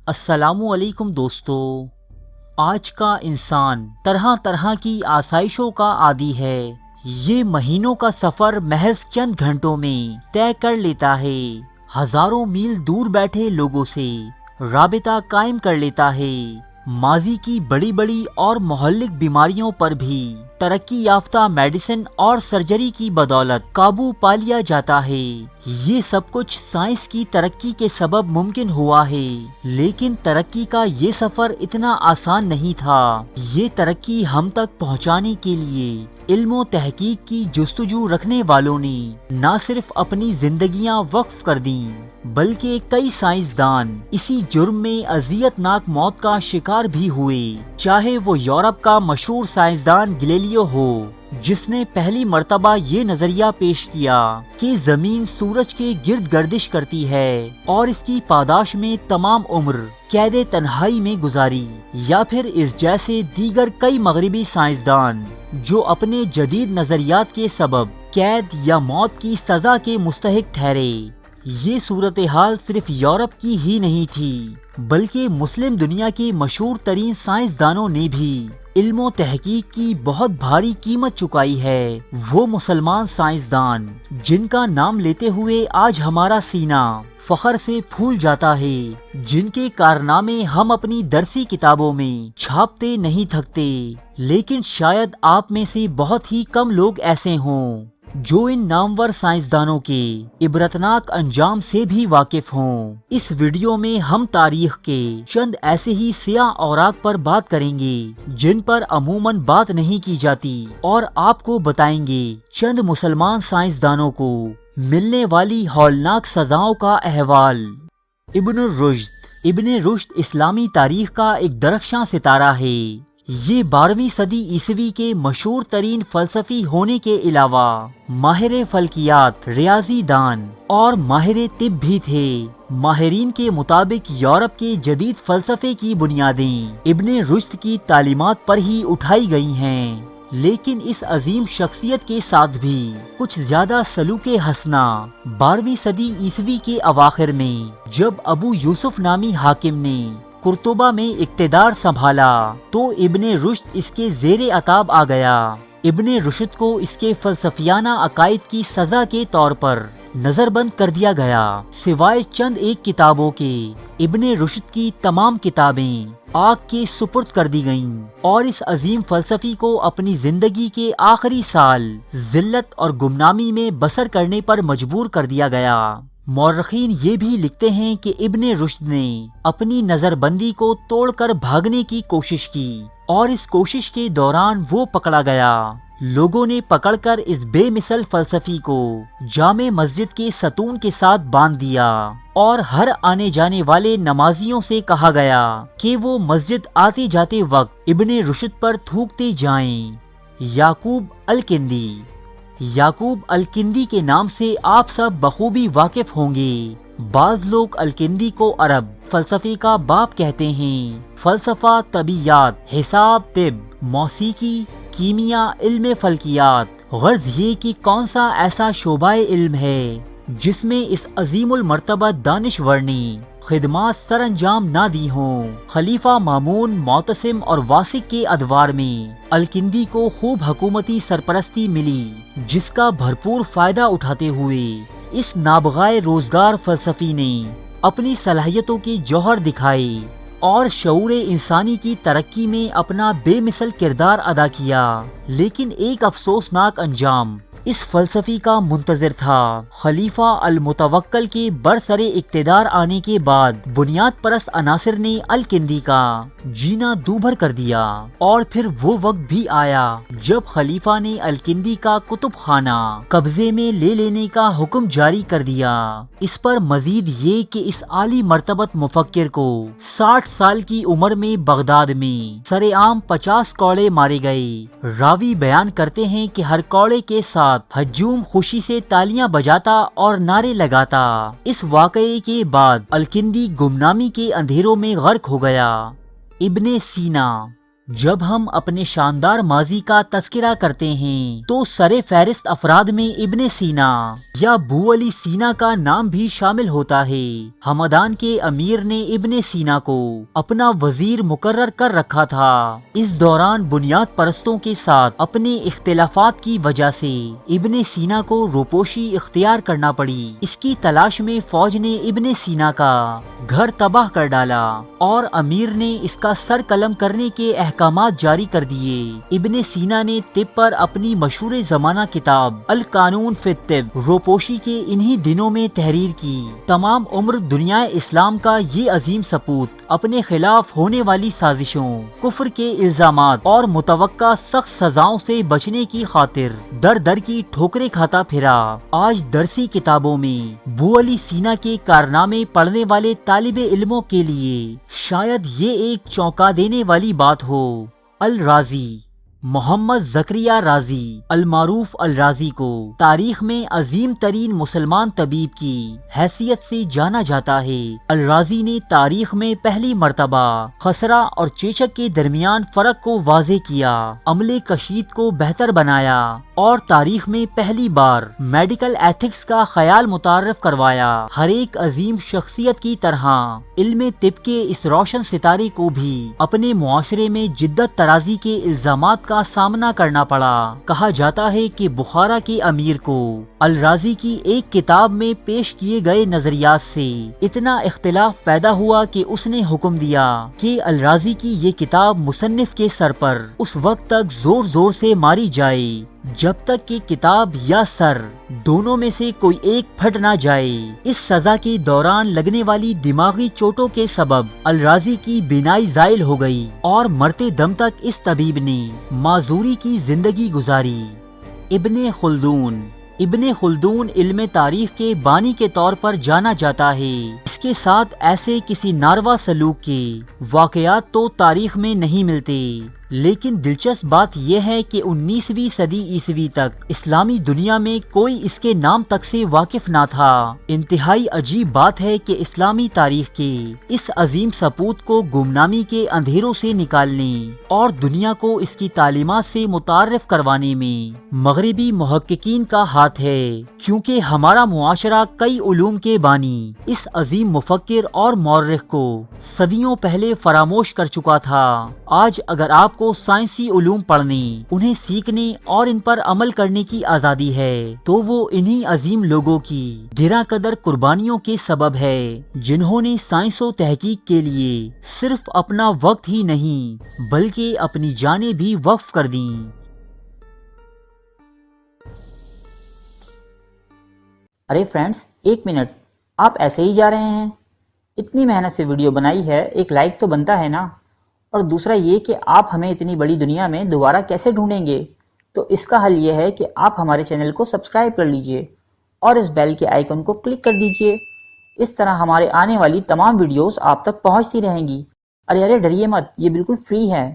السلام علیکم دوستو۔ آج کا انسان طرح طرح کی آسائشوں کا عادی ہے۔ یہ مہینوں کا سفر محض چند گھنٹوں میں طے کر لیتا ہے، ہزاروں میل دور بیٹھے لوگوں سے رابطہ قائم کر لیتا ہے، ماضی کی بڑی بڑی اور مہلک بیماریوں پر بھی ترقی یافتہ میڈیسن اور سرجری کی بدولت قابو پا لیا جاتا ہے۔ یہ سب کچھ سائنس کی ترقی کے سبب ممکن ہوا ہے، لیکن ترقی کا یہ سفر اتنا آسان نہیں تھا۔ یہ ترقی ہم تک پہنچانے کے لیے علم و تحقیق کی جستجو رکھنے والوں نے نہ صرف اپنی زندگیاں وقف کر دیں، بلکہ کئی سائنسدان اسی جرم میں اذیت ناک موت کا شکار بھی ہوئے، چاہے وہ یورپ کا مشہور سائنسدان گلیلیو ہو، جس نے پہلی مرتبہ یہ نظریہ پیش کیا کہ زمین سورج کے گرد گردش کرتی ہے، اور اس کی پاداش میں تمام عمر قید تنہائی میں گزاری، یا پھر اس جیسے دیگر کئی مغربی سائنسدان جو اپنے جدید نظریات کے سبب قید یا موت کی سزا کے مستحق ٹھہرے۔ یہ صورتحال صرف یورپ کی ہی نہیں تھی، بلکہ مسلم دنیا کے مشہور ترین سائنسدانوں نے بھی علم و تحقیق کی بہت بھاری قیمت چکائی ہے۔ وہ مسلمان سائنسدان جن کا نام لیتے ہوئے آج ہمارا سینہ فخر سے پھول جاتا ہے، جن کے کارنامے ہم اپنی درسی کتابوں میں چھاپتے نہیں تھکتے، لیکن شاید آپ میں سے بہت ہی کم لوگ ایسے ہوں جو ان نامور سائنسدانوں کے عبرتناک انجام سے بھی واقف ہوں۔ اس ویڈیو میں ہم تاریخ کے چند ایسے ہی سیاہ اوراق پر بات کریں گے جن پر عموماً بات نہیں کی جاتی، اور آپ کو بتائیں گے چند مسلمان سائنسدانوں کو ملنے والی ہولناک سزاؤں کا احوال۔ ابن رشد اسلامی تاریخ کا ایک درخشاں ستارہ ہے۔ یہ 12ویں صدی عیسوی کے مشہور ترین فلسفی ہونے کے علاوہ ماہر فلکیات، ریاضی دان اور ماہر طب بھی تھے۔ ماہرین کے مطابق یورپ کے جدید فلسفے کی بنیادیں ابن رشد کی تعلیمات پر ہی اٹھائی گئی ہیں، لیکن اس عظیم شخصیت کے ساتھ بھی کچھ زیادہ سلوک حسنہ 12ویں صدی عیسوی کے اواخر میں جب ابو یوسف نامی حاکم نے قرطبہ میں اقتدار سنبھالا تو ابن رشد اس کے زیر عتاب آ گیا۔ ابن رشد کو اس کے فلسفیانہ عقائد کی سزا کے طور پر نظر بند کر دیا گیا۔ سوائے چند ایک کتابوں کے ابن رشد کی تمام کتابیں آگ کے سپرد کر دی گئیں، اور اس عظیم فلسفی کو اپنی زندگی کے آخری سال ذلت اور گمنامی میں بسر کرنے پر مجبور کر دیا گیا۔ مورخین یہ بھی لکھتے ہیں کہ ابن رشد نے اپنی نظر بندی کو توڑ کر بھاگنے کی کوشش کی، اور اس کوشش کے دوران وہ پکڑا گیا۔ لوگوں نے پکڑ کر اس بے مثل فلسفی کو جامع مسجد کے ستون کے ساتھ باندھ دیا، اور ہر آنے جانے والے نمازیوں سے کہا گیا کہ وہ مسجد آتے جاتے وقت ابن رشد پر تھوکتے جائیں۔ یعقوب الکندی کے نام سے آپ سب بخوبی واقف ہوں گے۔ بعض لوگ الکندی کو عرب فلسفے کا باپ کہتے ہیں۔ فلسفہ، طبیعیات، حساب، طب، موسیقی، کیمیا، علم فلکیات، غرض یہ کہ کون سا ایسا شعبہ علم ہے جس میں اس عظیم المرتبہ دانشور نے خدمات سر انجام نہ دی ہوں۔ خلیفہ مامون، معتصم اور واسق کے ادوار میں الکندی کو خوب حکومتی سرپرستی ملی، جس کا بھرپور فائدہ اٹھاتے ہوئے اس نابغائے روزگار فلسفی نے اپنی صلاحیتوں کے جوہر دکھائے اور شعور انسانی کی ترقی میں اپنا بے مثل کردار ادا کیا۔ لیکن ایک افسوسناک انجام اس فلسفی کا منتظر تھا۔ خلیفہ المتوکل کے برسر اقتدار آنے کے بعد بنیاد پرست عناصر نے الکندی کا جینا دوبھر کر دیا، اور پھر وہ وقت بھی آیا جب خلیفہ نے الکندی کا کتب خانہ قبضے میں لے لینے کا حکم جاری کر دیا۔ اس پر مزید یہ کہ اس عالی مرتبت مفکر کو 60 سال کی عمر میں بغداد میں سر عام 50 کوڑے مارے گئے۔ راوی بیان کرتے ہیں کہ ہر کوڑے کے ساتھ ہجوم خوشی سے تالیاں بجاتا اور نعرے لگاتا۔ اس واقعے کے بعد الکندی گمنامی کے اندھیروں میں غرق ہو گیا۔ ابن سینا جب ہم اپنے شاندار ماضی کا تذکرہ کرتے ہیں تو سر فہرست افراد میں ابن سینا یا ابو علی سینا کا نام بھی شامل ہوتا ہے۔ ہمدان کے امیر نے ابن سینا کو اپنا وزیر مقرر کر رکھا تھا۔ اس دوران بنیاد پرستوں کے ساتھ اپنے اختلافات کی وجہ سے ابن سینا کو روپوشی اختیار کرنا پڑی۔ اس کی تلاش میں فوج نے ابن سینا کا گھر تباہ کر ڈالا اور امیر نے اس کا سر قلم کرنے کے احکامات جاری کر دیے۔ ابن سینا نے طب پر اپنی مشہور زمانہ کتاب القانون فی الطب روپوشی کے انہی دنوں میں تحریر کی۔ تمام عمر دنیا اسلام کا یہ عظیم سپوت اپنے خلاف ہونے والی سازشوں، کفر کے الزامات اور متوقع سخت سزاؤں سے بچنے کی خاطر در در کی ٹھوکریں کھاتا پھرا۔ آج درسی کتابوں میں ابو علی سینا کے کارنامے پڑھنے والے طالب علموں کے لیے شاید یہ ایک چونکا دینے والی بات ہو۔ الرازی محمد زکریہ رازی المعروف الرازی کو تاریخ میں عظیم ترین مسلمان طبیب کی حیثیت سے جانا جاتا ہے۔ الرازی نے تاریخ میں پہلی مرتبہ خسرہ اور چیچک کے درمیان فرق کو واضح کیا، عملے کشید کو بہتر بنایا اور تاریخ میں پہلی بار میڈیکل ایتھکس کا خیال متعارف کروایا۔ ہر ایک عظیم شخصیت کی طرح علم طب کے اس روشن ستارے کو بھی اپنے معاشرے میں جدت ترازی کے الزامات کا سامنا کرنا پڑا۔ کہا جاتا ہے کہ بخارا کے امیر کو الرازی کی ایک کتاب میں پیش کیے گئے نظریات سے اتنا اختلاف پیدا ہوا کہ اس نے حکم دیا کہ الرازی کی یہ کتاب مصنف کے سر پر اس وقت تک زور زور سے ماری جائے جب تک کہ کتاب یا سر دونوں میں سے کوئی ایک پھٹ نہ جائے۔ اس سزا کے دوران لگنے والی دماغی چوٹوں کے سبب الرازی کی بینائی زائل ہو گئی اور مرتے دم تک اس طبیب نے معذوری کی زندگی گزاری۔ ابن خلدون علم تاریخ کے بانی کے طور پر جانا جاتا ہے۔ اس کے ساتھ ایسے کسی ناروا سلوک کے واقعات تو تاریخ میں نہیں ملتے، لیکن دلچسپ بات یہ ہے کہ 19ویں صدی عیسوی تک اسلامی دنیا میں کوئی اس کے نام تک سے واقف نہ تھا۔ انتہائی عجیب بات ہے کہ اسلامی تاریخ کے اس عظیم سپوت کو گمنامی کے اندھیروں سے نکالنے اور دنیا کو اس کی تعلیمات سے متعارف کروانے میں مغربی محققین کا ہاتھ ہے، کیونکہ ہمارا معاشرہ کئی علوم کے بانی اس عظیم مفکر اور مورخ کو صدیوں پہلے فراموش کر چکا تھا۔ آج اگر آپ کو سائنسی علوم پڑھنے، انہیں سیکھنے اور ان پر عمل کرنے کی آزادی ہے تو وہ انہی عظیم لوگوں کی گراں قدر قربانیوں کے سبب ہے، جنہوں نے سائنس و تحقیق کے لیے صرف اپنا وقت ہی نہیں بلکہ اپنی جانیں بھی وقف کر دیں۔ ارے فرینڈز، ایک منٹ، آپ ایسے ہی جا رہے ہیں؟ اتنی محنت سے ویڈیو بنائی ہے، ایک لائک تو بنتا ہے نا؟ اور دوسرا یہ کہ آپ ہمیں اتنی بڑی دنیا میں دوبارہ کیسے ڈھونڈیں گے؟ تو اس کا حل یہ ہے کہ آپ ہمارے چینل کو سبسکرائب کر لیجئے اور اس بیل کے آئیکن کو کلک کر دیجئے۔ اس طرح ہمارے آنے والی تمام ویڈیوز آپ تک پہنچتی رہیں گی۔ ارے ڈریے مت، یہ بالکل فری ہے۔